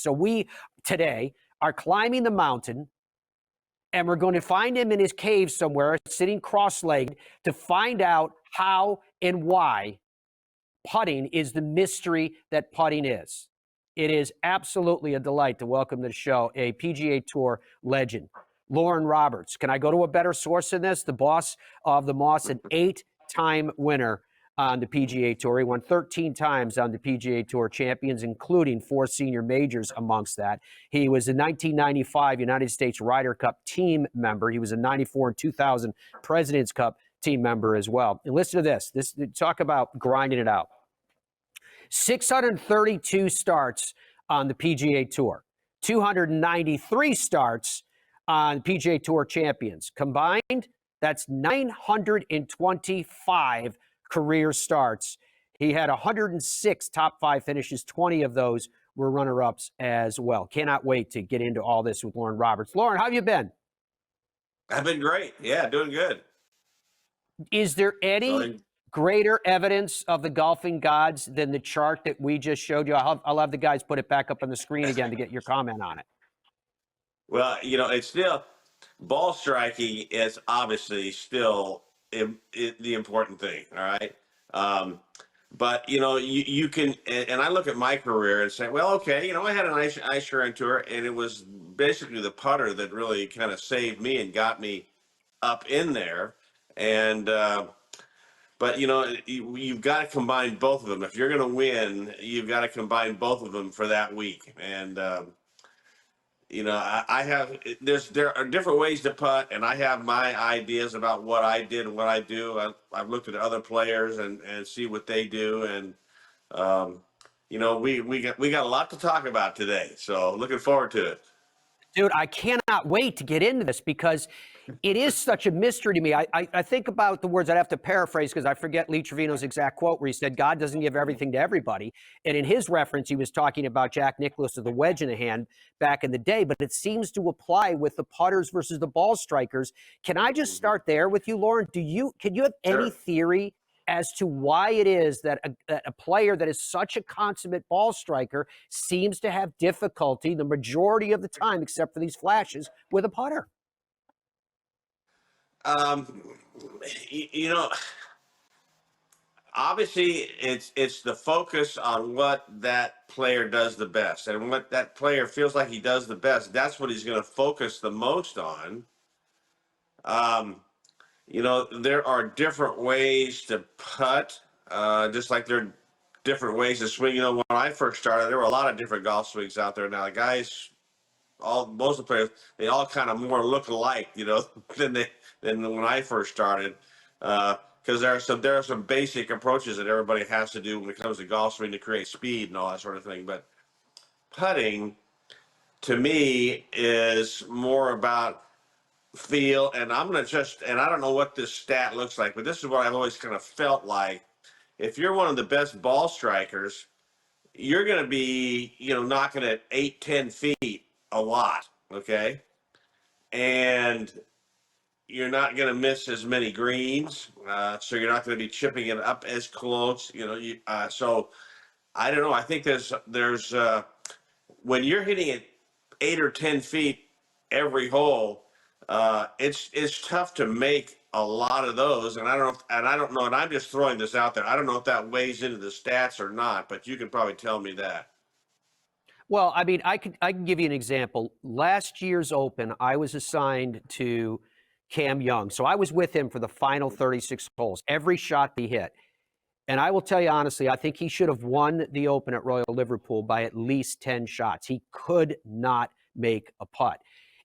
So we today are climbing the mountain, and we're going to find him in his cave somewhere, sitting cross-legged, to find out how and why putting is the mystery that putting is. It is absolutely a delight to welcome to the show a PGA Tour legend, Loren Roberts. Can I go to a better source than this? The boss of the Moss, an 8-time winner on the PGA Tour. He won 13 times on the PGA Tour champions, including 4 senior majors amongst that. He was a 1995 United States Ryder Cup team member. He was a 94 and 2000 President's Cup team member as well. And listen to this. Talk about grinding it out. 632 starts on the PGA Tour, 293 starts on PGA Tour champions. Combined, that's 925 career starts. He had 106 top 5 finishes. 20 of those were runner-ups as well. Cannot wait to get into all this with Loren Roberts. Loren, how have you been? I've been great. Yeah, doing good. Is there any greater evidence of the golfing gods than the chart that we just showed you? I'll have the guys put it back up on the screen again to get your comment on it. Well, it's still ball striking is obviously still the important thing. All right. But, you can, and I look at my career and say, well, okay, I had an ice shrine tour, and it was basically the putter that really kind of saved me and got me up in there. And, but, you've got to combine both of them. If you're going to win, you've got to combine both of them for that week. And, there are different ways to putt, and I have my ideas about what I did and what I do. I've looked at other players and see what they do. And, we got a lot to talk about today. So looking forward to it. Dude, I cannot wait to get into this because it is such a mystery to me. I think about the words, I'd have to paraphrase because I forget Lee Trevino's exact quote where he said, God doesn't give everything to everybody. And in his reference, he was talking about Jack Nicklaus with the wedge in the hand back in the day, but it seems to apply with the putters versus the ball strikers. Can I just start there with you, Loren? Can you have any theory as to why it is that a player that is such a consummate ball striker seems to have difficulty the majority of the time, except for these flashes, with a putter? Obviously it's the focus on what that player does the best, and what that player feels like he does the best. That's what he's going to focus the most on. There are different ways to putt, just like there are different ways to swing. When I first started, there were a lot of different golf swings out there. Now the guys, most of the players, they all kind of more look alike, than when I first started, because there are some basic approaches that everybody has to do when it comes to golf swing to create speed and all that sort of thing. But putting, to me, is more about feel. And I don't know what this stat looks like, but this is what I've always kind of felt like. If you're one of the best ball strikers, you're going to be, knocking at 8-10 feet a lot, okay? And you're not going to miss as many greens, so you're not going to be chipping it up as close, so I don't know. I think there's when you're hitting it 8 or 10 feet every hole, it's tough to make a lot of those, and I don't know, and I'm just throwing this out there. I don't know if that weighs into the stats or not, but you can probably tell me that. Well, I mean, I can give you an example. Last year's Open, I was assigned to Cam Young, so I was with him for the final 36 holes, every shot he hit. And I will tell you honestly, I think he should have won the Open at Royal Liverpool by at least 10 shots. He could not make a putt.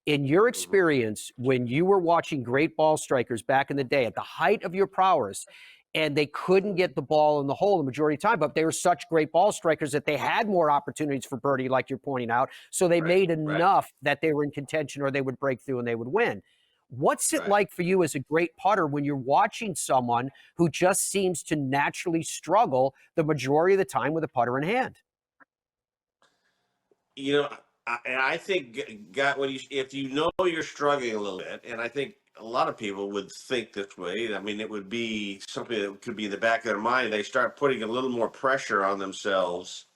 In your experience, when you were watching great ball strikers back in the day at the height of your prowess, and they couldn't get the ball in the hole the majority of the time, but they were such great ball strikers that they had more opportunities for birdie, like you're pointing out, so they made enough that they were in contention or they would break through and they would win. What's it like for you as a great putter when you're watching someone who just seems to naturally struggle the majority of the time with a putter in hand? I think, if you're struggling a little bit, and I think a lot of people would think this way. I mean, it would be something that could be in the back of their mind. They start putting a little more pressure on themselves,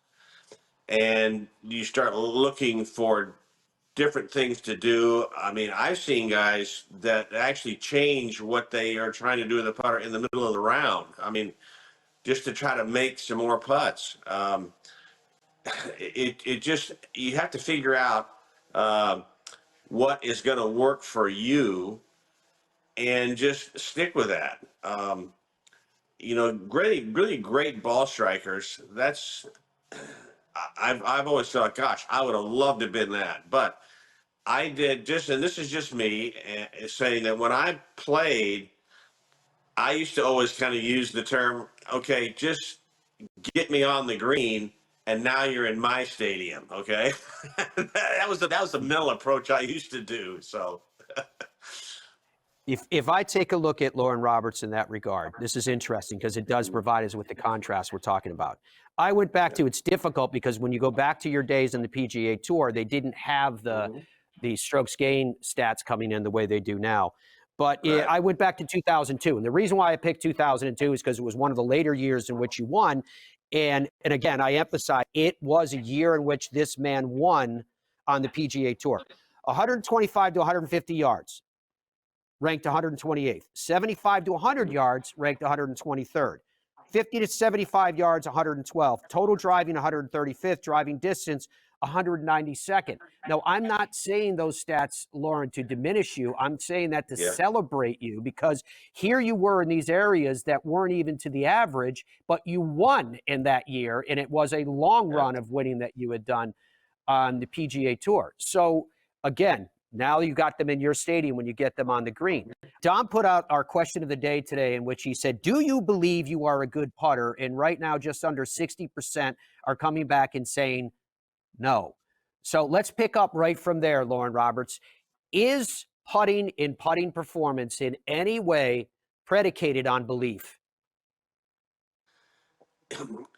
and you start looking for different things to do. I mean, I've seen guys that actually change what they are trying to do with the putter in the middle of the round. I mean, just to try to make some more putts. It just, you have to figure out uh, what is going to work for you and just stick with that. Really great ball strikers. I've always thought, gosh, I would have loved to have been that. But I did just, and this is just me saying that when I played, I used to always kind of use the term, okay, just get me on the green, and now you're in my stadium. Okay, that was the mental approach I used to do. So If I take a look at Loren Roberts in that regard, this is interesting because it does provide us with the contrast we're talking about. I went back to, it's difficult because when you go back to your days in the PGA Tour, they didn't have the strokes gain stats coming in the way they do now. But right. I went back to 2002, and the reason why I picked 2002 is because it was one of the later years in which you won. And again, I emphasize it was a year in which this man won on the PGA Tour. 125 to 150 yards, ranked 128th. 75 to 100 yards, ranked 123rd. 50 to 75 yards, 112th. Total driving, 135th. Driving distance, 192nd. Now, I'm not saying those stats, Loren, to diminish you. I'm saying that to Yeah. celebrate you, because here you were in these areas that weren't even to the average, but you won in that year, and it was a long run of winning that you had done on the PGA Tour. So, again, now you got them in your stadium when you get them on the green. Don put out our question of the day today, in which he said, do you believe you are a good putter? And right now, just under 60% are coming back and saying no. So let's pick up right from there, Loren Roberts. Is putting in putting performance in any way predicated on belief?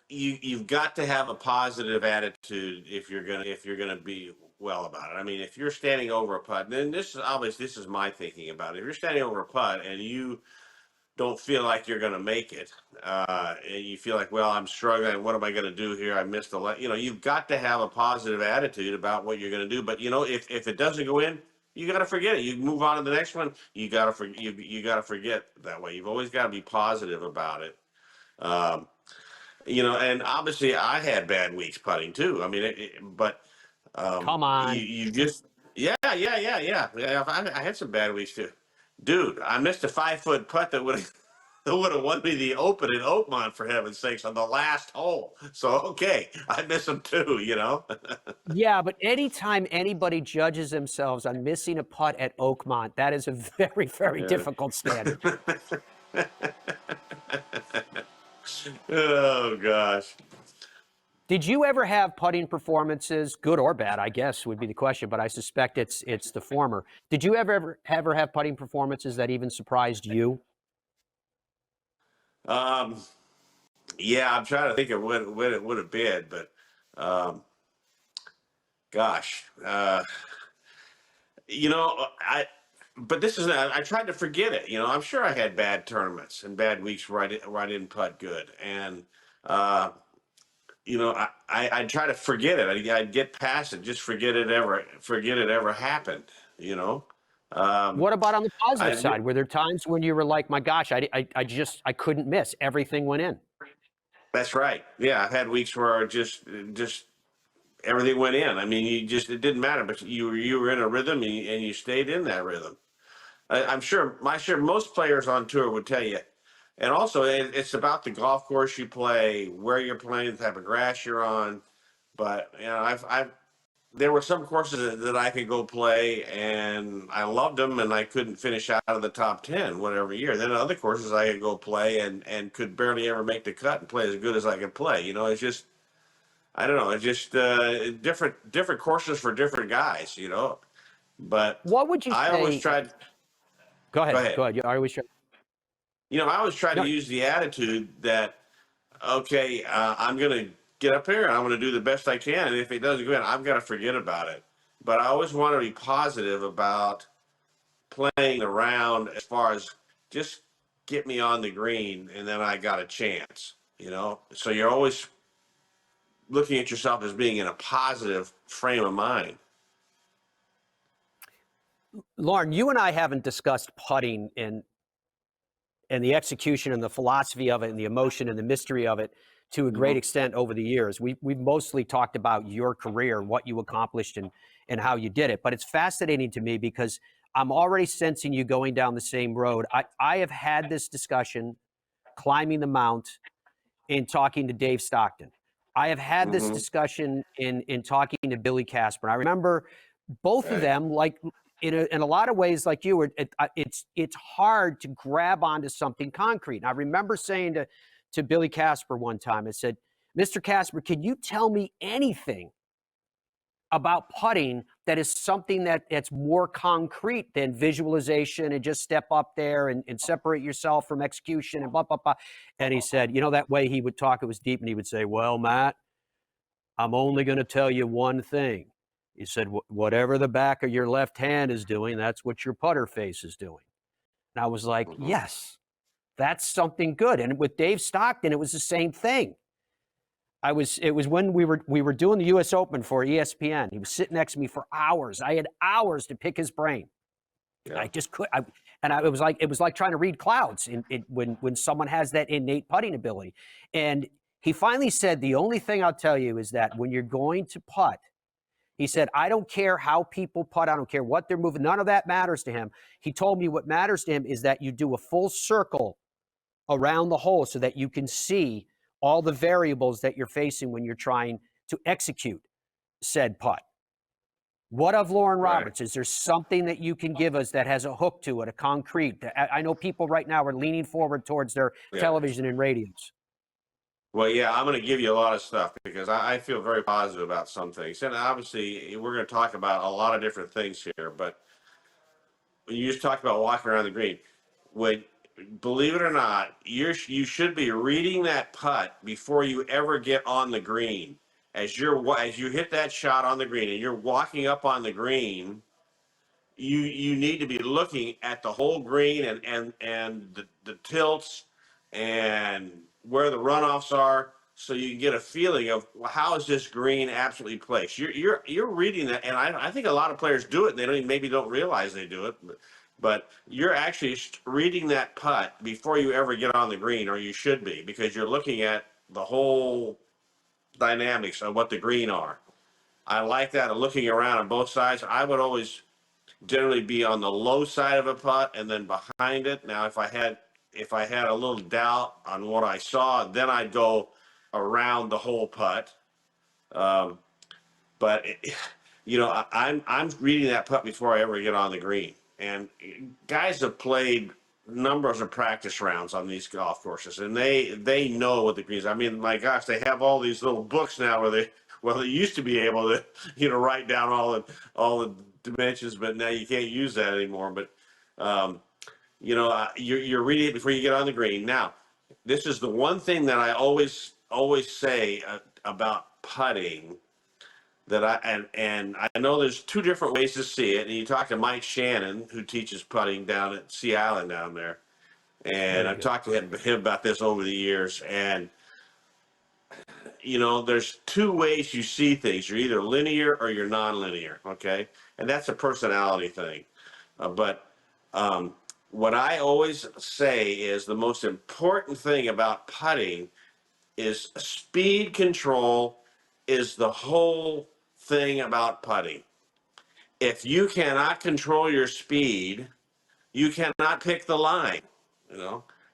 You've got to have a positive attitude if you're gonna be well about it. I mean, if you're standing over a putt, then this is my thinking about it. If you're standing over a putt and you don't feel like you're gonna make it, and you feel like, well, I'm struggling. What am I gonna do here? I missed you've got to have a positive attitude about what you're gonna do. But if it doesn't go in, you got to forget it. You move on to the next one. You got to forget that way. You've always got to be positive about it. Um, and obviously I had bad weeks putting too. I mean, but Come on. you just, yeah. I had some bad weeks too, dude. I missed a 5-foot putt that would have that would have won me the Open in Oakmont, for heaven's sakes, on the last hole. So okay, I miss them too. Yeah, but anytime anybody judges themselves on missing a putt at Oakmont, that is a very, very Yeah. difficult standard. Oh gosh. Did you ever have putting performances, good or bad, I guess would be the question, but I suspect it's the former. Did you ever have putting performances that even surprised you? Um, yeah, I'm trying to think of when it would have been, but um, gosh, I. But this is I tried to forget it. I'm sure I had bad tournaments and bad weeks where I didn't putt good, and uh, I'd try to forget it. I'd get past it, just forget it ever happened. You know, um, What about on the positive I side? Were there times when you were like, my gosh, I couldn't miss. Everything went in. that's right. Yeah, I've had weeks where just everything went in. I mean, it didn't matter, but you were in a rhythm and you stayed in that rhythm. I'm sure most players on tour would tell you. And also, it's about the golf course you play, where you're playing, the type of grass you're on. But I've there were some courses that I could go play, and I loved them, and I couldn't finish out of the top 10 whatever year. Then other courses I could go play and could barely ever make the cut and play as good as I could play. It's just, I don't know. It's just different courses for different guys. But What would you I always say? tried. Go Go ahead. ahead. Go ahead. I always try. I always try to No, use the attitude that, okay, I'm going to get up here and I'm going to do the best I can. And if it doesn't go in, I've got to forget about it. But I always want to be positive about playing around, as far as just get me on the green and then I got a chance. So you're always looking at yourself as being in a positive frame of mind. Loren, you and I haven't discussed putting and the execution and the philosophy of it and the emotion and the mystery of it to a great extent over the years. We've mostly talked about your career and what you accomplished and how you did it. But it's fascinating to me because I'm already sensing you going down the same road. I have had this discussion climbing the mount in talking to Dave Stockton. I have had this discussion in talking to Billy Casper. I remember both of them, like in a lot of ways, like you, it's hard to grab onto something concrete. And I remember saying to Billy Casper one time, I said, "Mr. Casper, can you tell me anything about putting that is something that's more concrete than visualization and just step up there and separate yourself from execution and blah, blah, blah." And he said, that way he would talk, it was deep, and he would say, "Well, Matt, I'm only going to tell you one thing." He said, "Whatever the back of your left hand is doing, that's what your putter face is doing." And I was like, yes, that's something good. And with Dave Stockton, it was the same thing. It was when we were doing the US Open for ESPN. He was sitting next to me for hours. I had hours to pick his brain. Yeah. I just could. It was like trying to read clouds when someone has that innate putting ability. And he finally said, "The only thing I'll tell you is that when you're going to putt," he said, "I don't care how people putt. I don't care what they're moving. None of that matters to him." He told me what matters to him is that you do a full circle around the hole so that you can see all the variables that you're facing when you're trying to execute said putt. What of Loren Roberts? Is there something that you can give us that has a hook to it, a concrete? I know people right now are leaning forward towards their television and radios. Well, yeah, I'm going to give you a lot of stuff because I feel very positive about some things. And obviously, we're going to talk about a lot of different things here. But when you just talked about walking around the green, believe it or not, you should be reading that putt before you ever get on the green. As you hit that shot on the green and you're walking up on the green, you need to be looking at the whole green and the tilts and where the runoffs are, so you can get a feeling of, well, how is this green absolutely placed. You're reading that, and I think a lot of players do it and they maybe don't realize they do it, but you're actually reading that putt before you ever get on the green, or you should be, because you're looking at the whole dynamics of what the green are. I like that, of looking around on both sides. I would always generally be on the low side of a putt and then behind it. Now, if I had a little doubt on what I saw, then I'd go around the whole putt. But I'm reading that putt before I ever get on the green. And guys have played numbers of practice rounds on these golf courses, and they know what the greens. I mean, my gosh, they have all these little books now where they used to be able to write down all the dimensions, but now you can't use that anymore. But you're reading it before you get on the green. Now, this is the one thing that I always say about putting, that I know there's two different ways to see it. And you talk to Mike Shannon, who teaches putting down at Sea Island down there, and I've talked to him about this over the years. And there's two ways you see things. You're either linear or you're non-linear. Okay, and that's a personality thing. But what I always say is the most important thing about putting is speed control. Is the whole thing about putting. If you cannot control your speed, you cannot pick the line.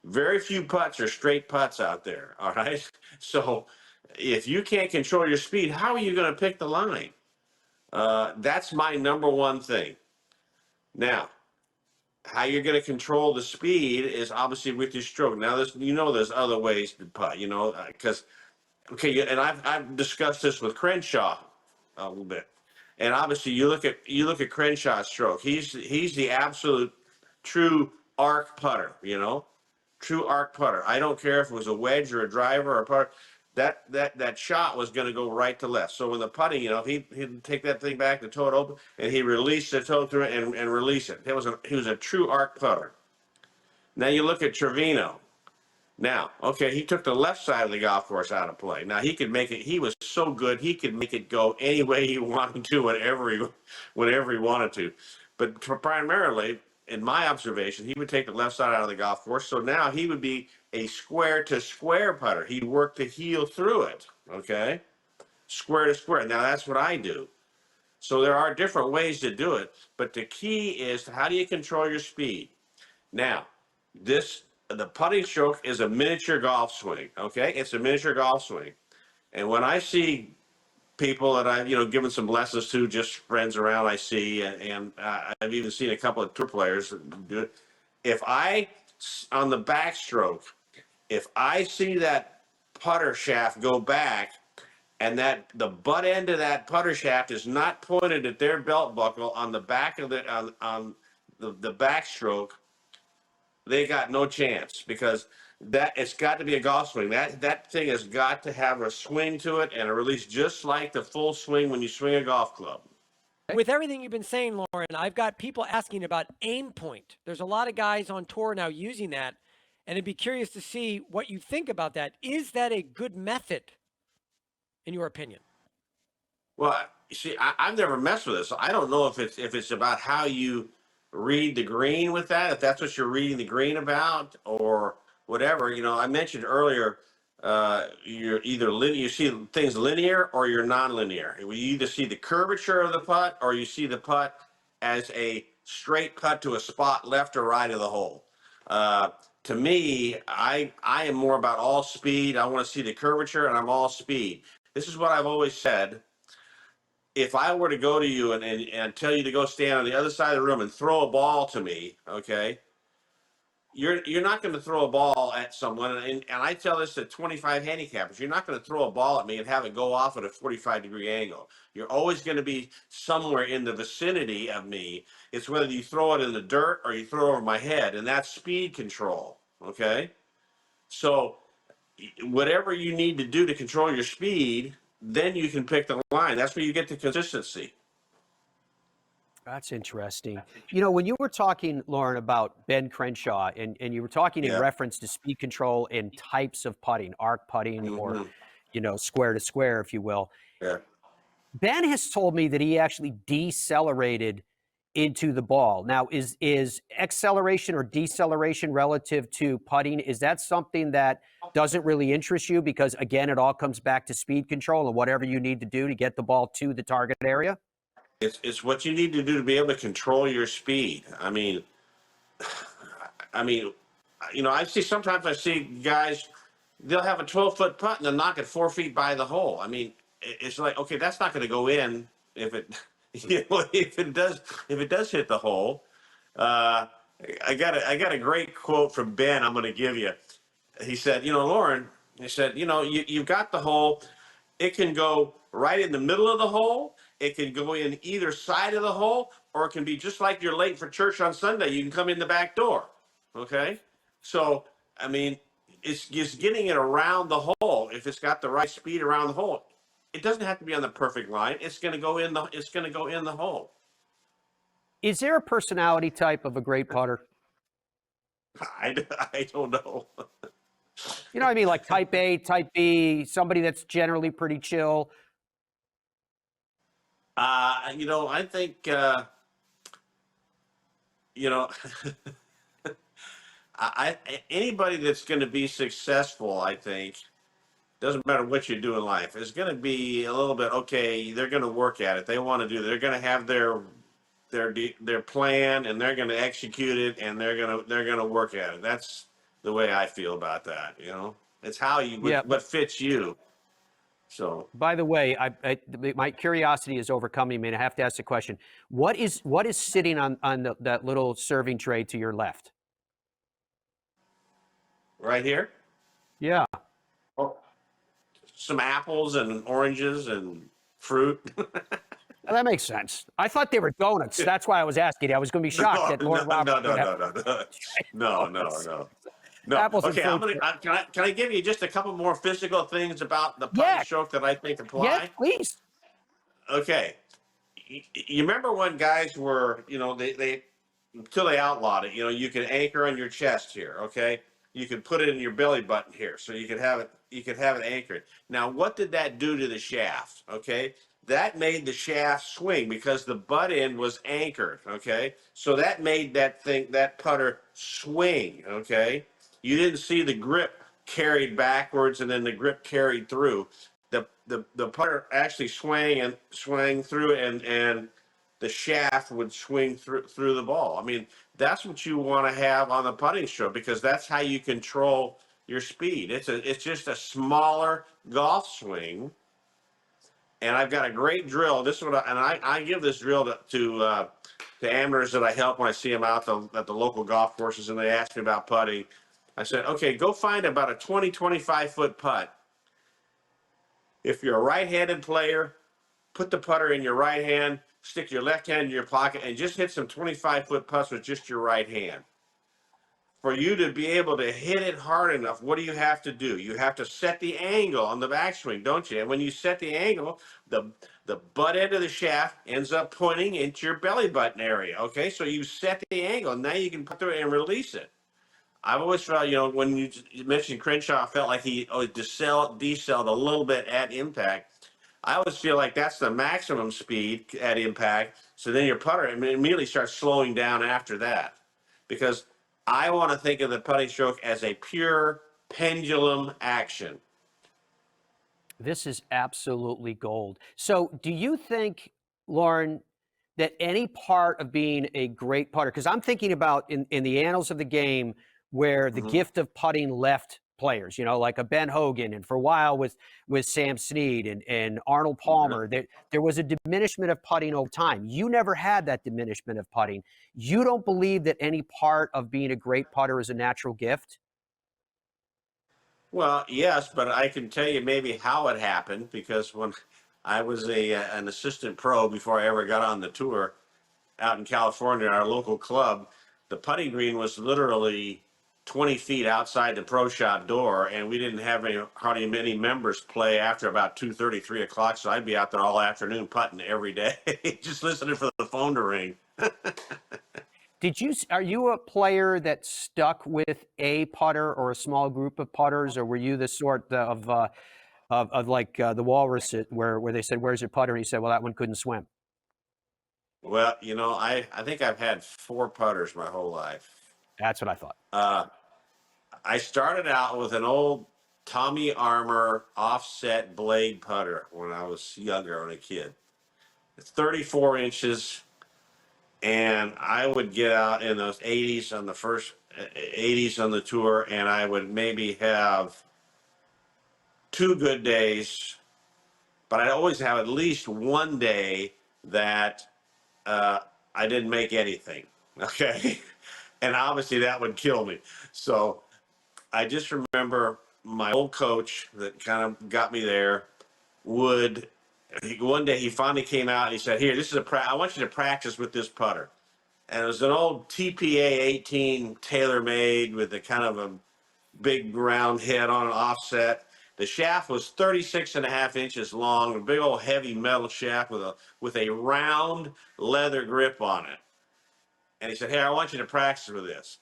Very few putts are straight putts out there. All right. So if you can't control your speed, how are you going to pick the line? That's my number one thing. Now, how you're going to control the speed is obviously with your stroke. Now, there's other ways to putt, because okay, and I've discussed this with Crenshaw a little bit, and obviously you look at Crenshaw's stroke. He's the absolute true arc putter, true arc putter. I don't care if it was a wedge or a driver or a putter. That shot was going to go right to left. So when the putting, he'd take that thing back, the toe it open, and he released the toe through it and release it. He was a true arc putter. Now you look at Trevino. Now, okay, he took the left side of the golf course out of play. Now he could make it. He was so good, he could make it go any way he wanted to, whenever he wanted to. But primarily, in my observation, he would take the left side out of the golf course. So now he would be a square to square putter. He'd work the heel through it. Okay, square to square. Now that's what I do. So there are different ways to do it, but the key is how do you control your speed? Now, the putting stroke is a miniature golf swing. Okay, it's a miniature golf swing, and when I see people that I've given some lessons to, just friends around, I see, and I've even seen a couple of tour players do it. If I on the backstroke, if I see that putter shaft go back, and that the butt end of that putter shaft is not pointed at their belt buckle on the back of on the backstroke, they got no chance because that it's got to be a golf swing. That thing has got to have a swing to it and a release just like the full swing when you swing a golf club. With everything you've been saying, Loren, I've got people asking about aim point. There's a lot of guys on tour now using that, and I'd be curious to see what you think about that. Is that a good method, in your opinion? Well, you see, I've never messed with this. So I don't know if it's about how you read the green with that, if that's what you're reading the green about, or whatever. I mentioned earlier, you're either you see things linear or you're non-linear. You either see the curvature of the putt or you see the putt as a straight putt to a spot left or right of the hole. To me, I am more about all speed. I want to see the curvature, and I'm all speed. This is what I've always said. If I were to go to you and tell you to go stand on the other side of the room and throw a ball to me, okay, you're not going to throw a ball at someone, and I tell this to 25 handicappers, you're not going to throw a ball at me and have it go off at a 45-degree angle. You're always going to be somewhere in the vicinity of me. It's whether you throw it in the dirt or you throw it over my head, and that's speed control, okay? So whatever you need to do to control your speed, then you can pick the line. That's where you get the consistency. That's interesting. When you were talking, Loren, about Ben Crenshaw, and you were talking in Yeah. reference to speed control and types of putting, arc putting, or, Mm-hmm. square to square, if you will. Yeah. Ben has told me that he actually decelerated into the ball. Now, is acceleration or deceleration relative to putting, is that something that doesn't really interest you? Because, again, it all comes back to speed control and whatever you need to do to get the ball to the target area? It's what you need to do to be able to control your speed. I mean, sometimes I see guys, they'll have a 12-foot putt and they'll knock it 4 feet by the hole. I mean, it's like, okay, that's not going to go in if it, if it does hit the hole. I got a great quote from Ben. I'm going to give you. He said, Loren, he said, you've got the hole. It can go right in the middle of the hole. It can go in either side of the hole, or it can be just like you're late for church on Sunday. You can come in the back door. Okay. So, I mean, it's just getting it around the hole. If it's got the right speed around the hole, it doesn't have to be on the perfect line. It's going to go in the hole. Is there a personality type of a great putter? I don't know. You know what I mean? Like type A, type B, somebody that's generally pretty chill. I think, anybody that's going to be successful, I think, doesn't matter what you do in life, is going to be a little bit, okay, they're going to work at it. They want to do it. They're going to have their plan, and they're going to execute it, and they're going to work at it. That's the way I feel about that. It's how what fits you. So, by the way, my curiosity is overcoming me, and I have to ask the question: what is sitting on that little serving tray to your left? Right here? Yeah. Oh, some apples and oranges and fruit. Well, that makes sense. I thought they were donuts. That's why I was asking. I was going to be shocked that Loren Roberts would have No. Apples and Okay, fruit. can I give you just a couple more physical things about the putting stroke that I think apply? Yes, please. Okay. You remember when guys were, they until they outlawed it, you can anchor on your chest here, okay? you could put it in your belly button here, so you could have it anchored. Now, what did that do to the shaft? Okay, that made the shaft swing because the butt end was anchored. Okay, so that made that putter swing. Okay, you didn't see the grip carried backwards and then the grip carried through. The putter actually swang through, and the shaft would swing through the ball. I mean, that's what you want to have on the putting stroke, because that's how you control your speed. It's just a smaller golf swing, and I've got a great drill. This is what I give this drill to amateurs that I help when I see them out at the local golf courses, and they ask me about putting. I said, okay, go find about a 25 foot putt. If you're a right-handed player, put the putter in your right hand, stick your left hand in your pocket, and just hit some 25-foot putts with just your right hand. For you to be able to hit it hard enough, what do you have to do? You have to set the angle on the backswing, don't you? And when you set the angle, the butt end of the shaft ends up pointing into your belly button area. Okay, so you set the angle, and now you can put through it and release it. I've always felt, when you mentioned Crenshaw, I felt like he decelled a little bit at impact. I always feel like that's the maximum speed at impact. So then your putter immediately starts slowing down after that, because I want to think of the putting stroke as a pure pendulum action. This is absolutely gold. So, do you think, Loren, that any part of being a great putter, because I'm thinking about in the annals of the game where the gift of putting left players, like a Ben Hogan, and for a while with Sam Snead and Arnold Palmer, there was a diminishment of putting over time. You never had that diminishment of putting. You don't believe that any part of being a great putter is a natural gift? Well, yes, but I can tell you maybe how it happened, because when I was an assistant pro before I ever got on the tour out in California, our local club, the putting green was literally 20 feet outside the pro shop door, and we didn't have hardly many members play after about 2:30, 3 o'clock. So I'd be out there all afternoon putting every day, just listening for the phone to ring. Are you a player that stuck with a putter or a small group of putters, or were you the sort of like the walrus where they said, "Where's your putter?" and he said, "Well, that one couldn't swim." Well, I think I've had 4 putters my whole life. That's what I thought. I started out with an old Tommy Armour offset blade putter when I was younger, when a kid. It's 34 inches, and I would get out in those 80s on the first 80s on the tour, and I would maybe have 2 good days, but I'd always have at least one day that I didn't make anything. Okay. And obviously that would kill me. So I just remember my old coach that kind of got me there one day he finally came out and he said, "Here, this is I want you to practice with this putter." And it was an old TPA 18 tailor-made with a kind of a big round head on an offset. The shaft was 36 and a half inches long, a big old heavy metal shaft with a round leather grip on it. And he said, "Hey, I want you to practice with this."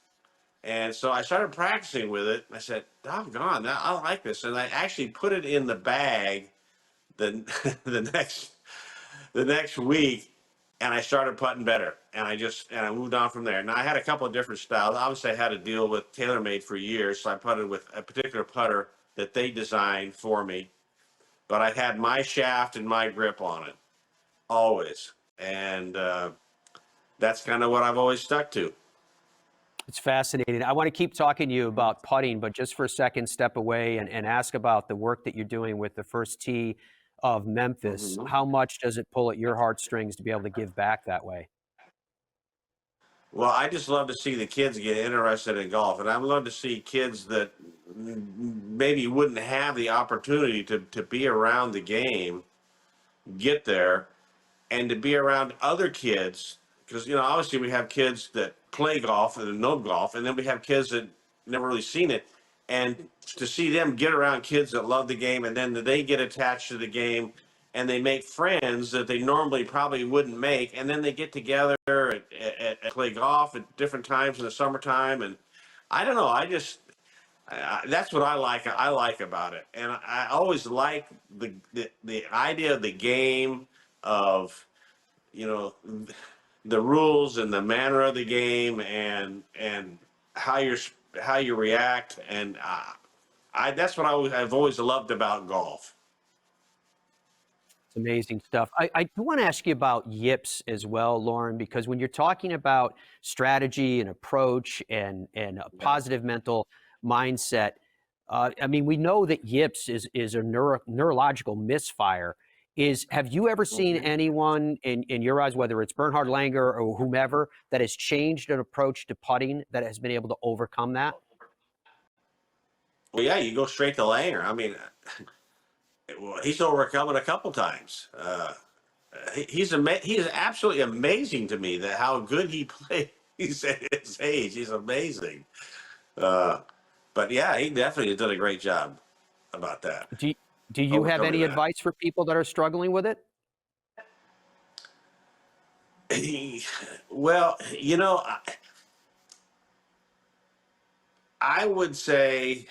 And so I started practicing with it. I said, "Doggone, I like this." And I actually put it in the bag the the next week, and I started putting better. And I moved on from there. Now I had a couple of different styles. Obviously, I had to deal with TaylorMade for years, so I putted with a particular putter that they designed for me. But I had my shaft and my grip on it always, and that's kind of what I've always stuck to. It's fascinating. I want to keep talking to you about putting, but just for a second, step away and ask about the work that you're doing with the First Tee of Memphis. How much does it pull at your heartstrings to be able to give back that way? Well, I just love to see the kids get interested in golf, and I love to see kids that maybe wouldn't have the opportunity to be around the game get there, and to be around other kids, because obviously we have kids that play golf and know golf, and then we have kids that never really seen it, and to see them get around kids that love the game, and then they get attached to the game, and they make friends that they normally probably wouldn't make, and then they get together and play golf at different times in the summertime. And I don't know, That's what I like. I like about it, and I always like the idea of the game, of you know the rules and the manner of the game, and how you react, and that's what I've always loved about golf. It's amazing stuff. I do want to ask you about yips as well, Loren, because when you're talking about strategy and approach and a Yeah. positive mental mindset, I mean, we know that yips is a neurological misfire. Have you ever seen Mhm. anyone in your eyes, whether it's Bernhard Langer or whomever, that has changed an approach to putting that has been able to overcome that? Well, yeah, you go straight to Langer. I mean, well, he's overcome it a couple times. He is absolutely amazing to me that how good he plays at his age. He's amazing. Uh, but yeah, he definitely did a great job about that, Do you, do you have overcoming any that. advice for people that are struggling with it? Well, I would say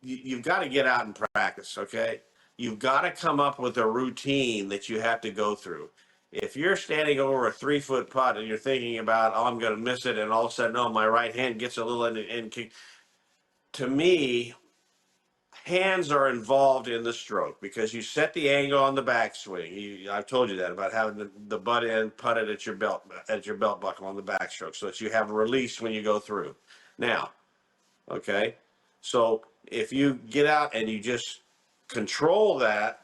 you've got to get out and practice. Okay, you've got to come up with a routine that you have to go through. If you're standing over a 3-foot putt and you're thinking about, oh, I'm going to miss it, and all of a sudden, oh, my right hand gets a little in kick. To me, hands are involved in the stroke because you set the angle on the backswing. I've told you that about having the butt end putted at your belt buckle on the backstroke, so that you have a release when you go through. Now, okay, so if you get out and you just control that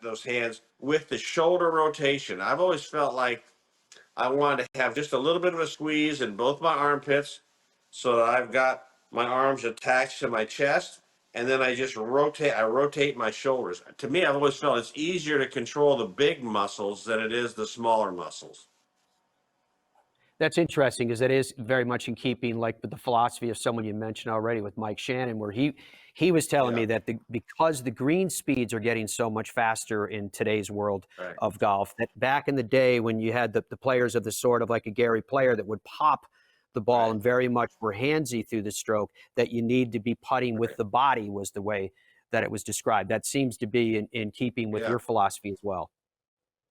those hands with the shoulder rotation, I've always felt like I wanted to have just a little bit of a squeeze in both my armpits so that I've got my arms attached to my chest, and then I rotate my shoulders. To me, I've always felt it's easier to control the big muscles than it is the smaller muscles. That's interesting because it is very much in keeping like with the philosophy of someone you mentioned already with Mike Shannon, where he was telling Yeah, me that because the green speeds are getting so much faster in today's world right. of golf, that back in the day when you had the players of the sort of like a Gary Player that would pop the ball Right, and very much were handsy through the stroke, that you need to be putting with right. the body was the way that it was described. That seems to be in keeping with Yeah, your philosophy as well.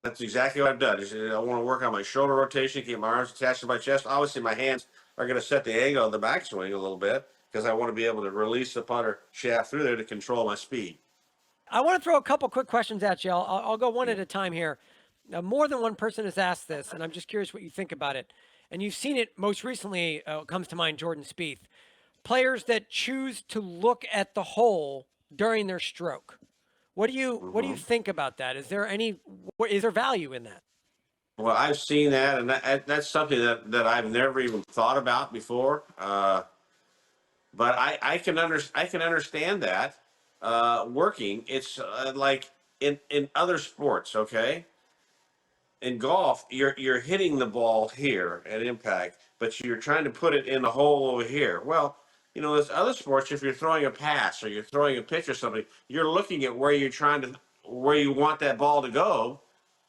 that's exactly what I've done. I want to work on my shoulder rotation, keep my arms attached to my chest. Obviously, my hands are going to set the angle of the backswing a little bit because I want to be able to release the putter shaft through there to control my speed. I want to throw a couple quick questions at you. I'll go one at a time here. Now, more than one person has asked this, and I'm just curious what you think about it. And you've seen it most recently. Comes to mind Jordan Spieth. Players that choose to look at the hole during their stroke. What do you Hmm. think about that? Is there value in that? Well, I've seen that, and that's something that I've never even thought about before. But I can understand that working. It's like in other sports, okay? In golf, you're hitting the ball here at impact, but you're trying to put it in the hole over here. Well, there's other sports. If you're throwing a pass or you're throwing a pitch or something, you're looking at where you want that ball to go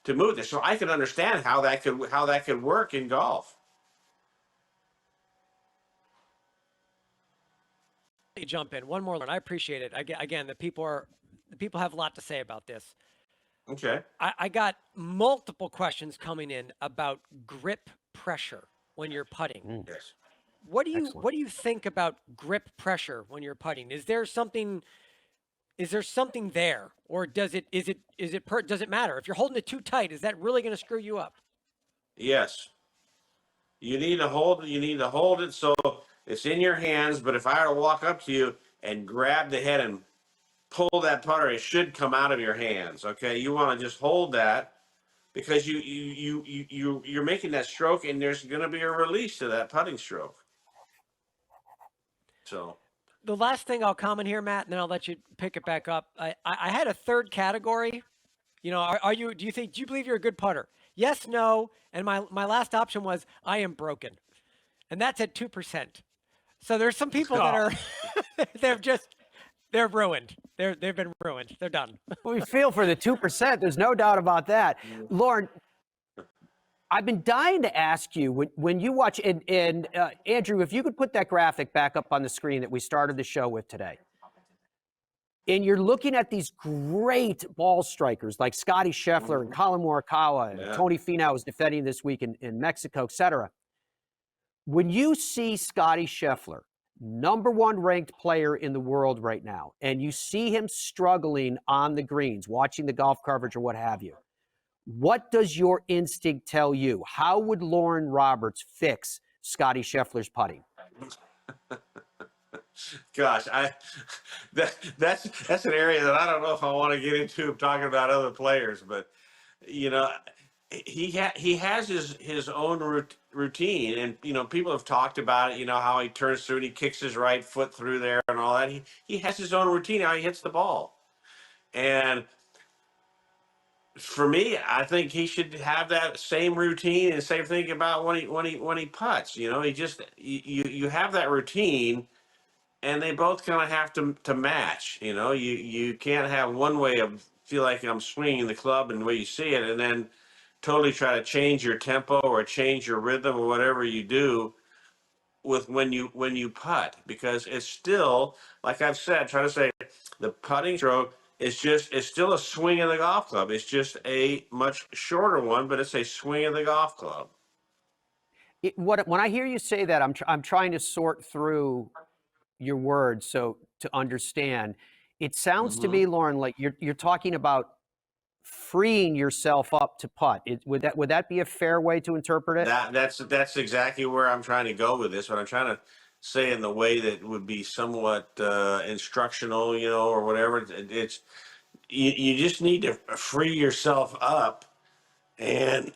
to move this. So I can understand how that could work in golf. You jump in one more, and I appreciate it. Again, the people have a lot to say about this. Okay. I got multiple questions coming in about grip pressure when you're putting. Mm, Yes. excellent. What do you think about grip pressure when you're putting? Is there something there, or does it matter? If you're holding it too tight, is that really going to screw you up? Yes. You need to hold it so it's in your hands. But if I were to walk up to you and grab the head and pull that putter, it should come out of your hands. Okay. You want to just hold that because you're making that stroke, and there's going to be a release to that putting stroke. So The last thing I'll comment here, Matt, and then I'll let you pick it back up. I had a third category. Do you believe you're a good putter? Yes, no, and my last option was I am broken, and that's at 2%. So there's some people that Oh, are they're ruined. They've been ruined. They're done. we feel for the 2%. There's no doubt about that. Lauren, I've been dying to ask you when you watch, and Andrew, if you could put that graphic back up on the screen that we started the show with today. And you're looking at these great ball strikers like Scotty Scheffler and Colin Morikawa and Yeah. Tony Finau is defending this week in Mexico, et cetera. When you see Scotty Scheffler, #1 ranked player in the world right now, and you see him struggling on the greens, watching the golf coverage or what have you, what does your instinct tell you? How would Loren Roberts fix Scotty Scheffler's putting? Gosh, that's an area that I don't know if I want to get into talking about other players, but you know, he has his own routine, and people have talked about it. You know how he turns through and he kicks his right foot through there and all that. He has his own routine how he hits the ball, and for me, I think he should have that same routine and same thing about when he putts. He just you have that routine, and they both kind of have to match. You can't have one way of feel like I'm swinging the club and the way you see it, and then totally try to change your tempo or change your rhythm or whatever you do with when you putt, because it's still, like I've said, try to say, the putting stroke it's still a swing of the golf club. It's just a much shorter one, but it's a swing of the golf club. When I hear you say that, I'm trying to sort through your words so to understand. It sounds to Hmm. me, Loren, like you're talking about freeing yourself up to putt. Would that be a fair way to interpret it? That's exactly where I'm trying to go with this. What I'm trying to say in the way that would be somewhat instructional, or whatever. It's you just need to free yourself up, and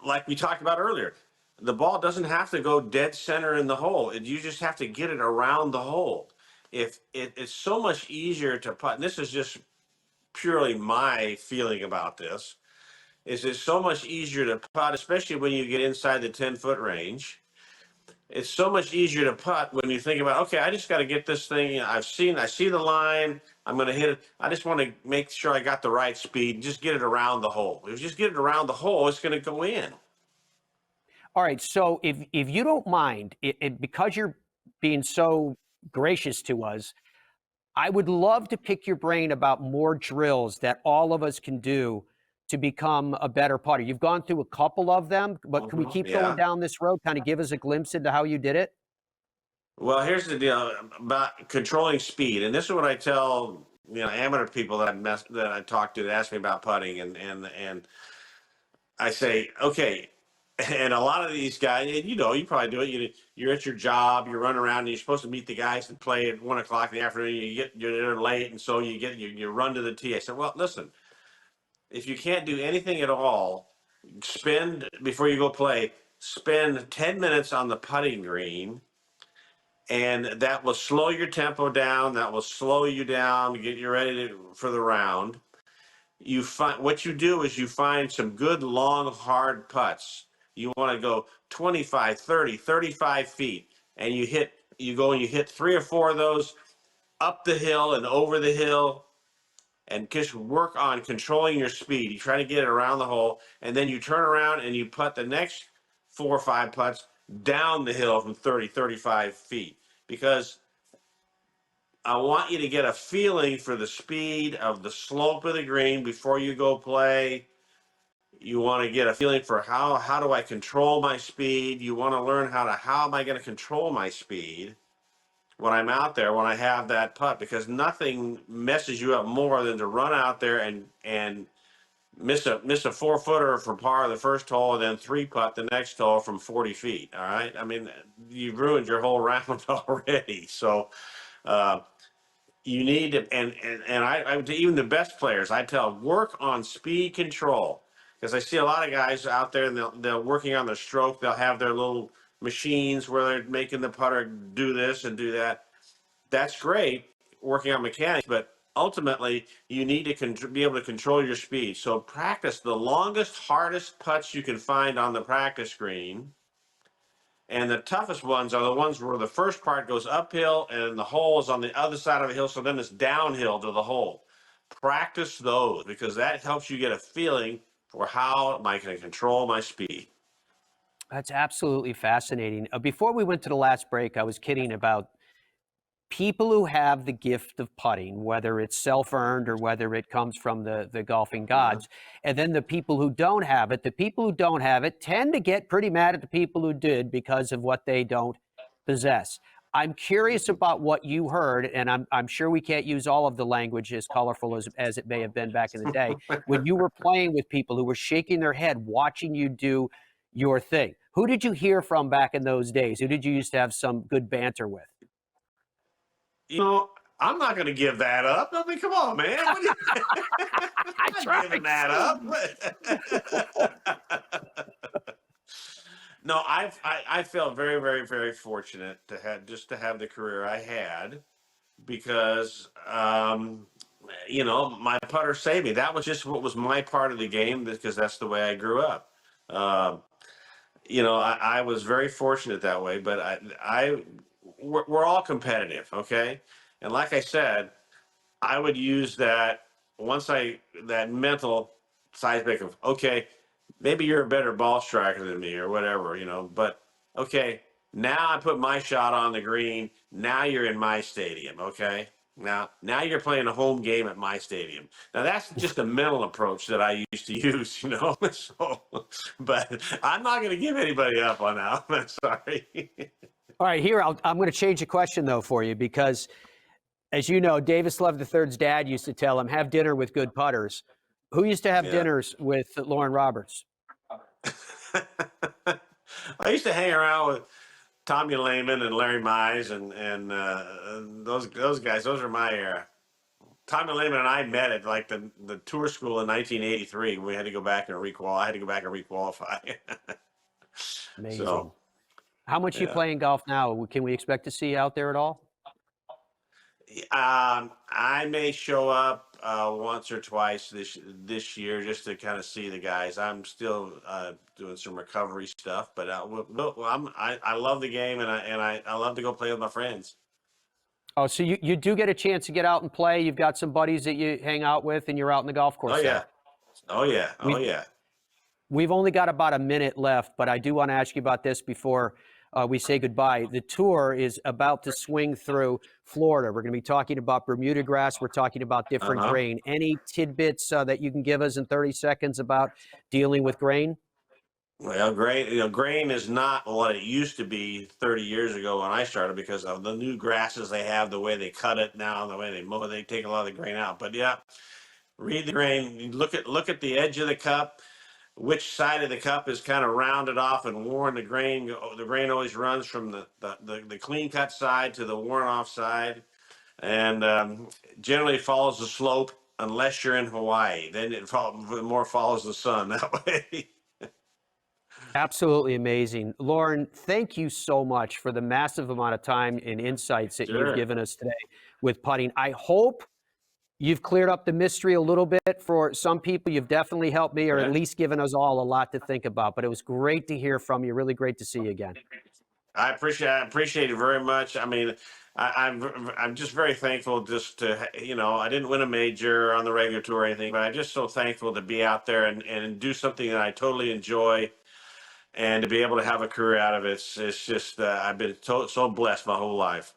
like we talked about earlier, the ball doesn't have to go dead center in the hole. You just have to get it around the hole. If it's so much easier to putt, and this is just purely my feeling about this, is it's so much easier to putt, especially when you get inside the 10-foot range. It's so much easier to putt when you think about, okay, I just got to get this thing. I see the line. I'm going to hit it. I just want to make sure I got the right speed. Just get it around the hole. If you just get it around the hole, it's going to go in. All right. So if you don't mind, because you're being so gracious to us, I would love to pick your brain about more drills that all of us can do to become a better putter. You've gone through a couple of them, but can we keep going Yeah. down this road? Kind of give us a glimpse into how you did it? Well, here's the deal about controlling speed, and this is what I tell amateur people that I talk to that ask me about putting, and I say, okay. And a lot of these guys, and you probably do it. You're at your job, you're running around, and you're supposed to meet the guys that play at 1 o'clock in the afternoon. You're there late, and so you run to the tee. I said, well, listen, if you can't do anything at all, before you go play, spend 10 minutes on the putting green, and that will slow your tempo down. That will slow you down, get you ready for the round. What you do is you find some good long hard putts. You want to go 25, 30, 35 feet, and you go and you hit 3 or 4 of those up the hill and over the hill, and just work on controlling your speed. You try to get it around the hole, and then you turn around and you putt the next 4 or 5 putts down the hill from 30, 35 feet, because I want you to get a feeling for the speed of the slope of the green before you go play. You want to get a feeling for how do I control my speed. You want to learn how am I going to control my speed when I'm out there, when I have that putt, because nothing messes you up more than to run out there and miss a 4-footer for par the first hole, and then 3-putt the next hole from 40 feet. All right, I mean, you've ruined your whole round already. So uh, you need to, and I even the best players, I tell, work on speed control, because I see a lot of guys out there, and they're working on their stroke. They'll have their little machines where they're making the putter do this and do that. That's great, working on mechanics, but ultimately you need to be able to control your speed. So practice the longest, hardest putts you can find on the practice green, and the toughest ones are the ones where the first part goes uphill and the hole is on the other side of the hill. So then it's downhill to the hole. Practice those, because that helps you get a feeling or how am I going to control my speed? That's absolutely fascinating. Before we went to the last break, I was kidding about people who have the gift of putting, whether it's self-earned or whether it comes from the golfing Uh-huh. gods, and then the people who don't have it. The people who don't have it tend to get pretty mad at the people who did because of what they don't possess. I'm curious about what you heard, and I'm sure we can't use all of the language as colorful as it may have been back in the day, when you were playing with people who were shaking their head watching you do your thing. Who did you hear from back in those days? Who did you used to have some good banter with? You know, I'm not going to give that up. I mean, come on, man. What are you, I I'm not giving tried. that up. No, I felt very, very, very fortunate to have the career I had because my putter saved me. That was just what was my part of the game because that's the way I grew up. Um, I was very fortunate that way, but we're all competitive, okay? And like I said, I would use that mental seismic of, okay, maybe you're a better ball striker than me or whatever, but okay, now I put my shot on the green. Now you're in my stadium, okay? Now you're playing a home game at my stadium. Now that's just a mental approach that I used to use, So, but I'm not going to give anybody up on that. I'm sorry. All right, here, I'm going to change the question, though, for you, because as you know, Davis Love III's dad used to tell him, have dinner with good putters. Who used to have Yeah. dinners with Loren Roberts? I used to hang around with Tommy Lehman and Larry Mize and those guys. Those are my era. Tommy Lehman and I met at like the tour school in 1983. We had to go back and requalify. I had to go back and requalify. Amazing. So How much you yeah, playing golf now? Can we expect to see you out there at all? I may show up once or twice this year just to kind of see the guys. I'm still doing some recovery stuff, but I love the game and I love to go play with my friends. Oh, so you do get a chance to get out and play. You've got some buddies that you hang out with, and you're out in the golf Oh course yeah, there. oh yeah, oh We yeah. We've only got about a minute left, but I do want to ask you about this before we say goodbye. The tour is about to swing through Florida. We're going to be talking about Bermuda grass. We're talking about different Uh-huh. grain. Any tidbits that you can give us in 30 seconds about dealing with grain? Well, grain is not what it used to be 30 years ago when I started because of the new grasses they have, the way they cut it now, the way they mow, they take a lot of the grain out. But yeah, read the grain. You look at the edge of the cup, which side of the cup is kind of rounded off and worn. The grain always runs from the clean cut side to the worn off side, and generally follows the slope unless you're in Hawaii. Then more follows the sun that way. Absolutely amazing. Loren, thank you so much for the massive amount of time and insights that you've Sure. given us today with putting. I hope you've cleared up the mystery a little bit for some people. You've definitely helped me, or at Okay. least given us all a lot to think about. But it was great to hear from you. Really great to see you again. I appreciate it very much. I mean, I'm just very thankful just to I didn't win a major on the regular tour or anything, but I'm just so thankful to be out there and do something that I totally enjoy and to be able to have a career out of it. It's just I've been so blessed my whole life.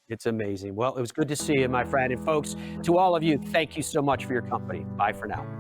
It's amazing. Well, it was good to see you, my friend. And folks, to all of you, thank you so much for your company. Bye for now.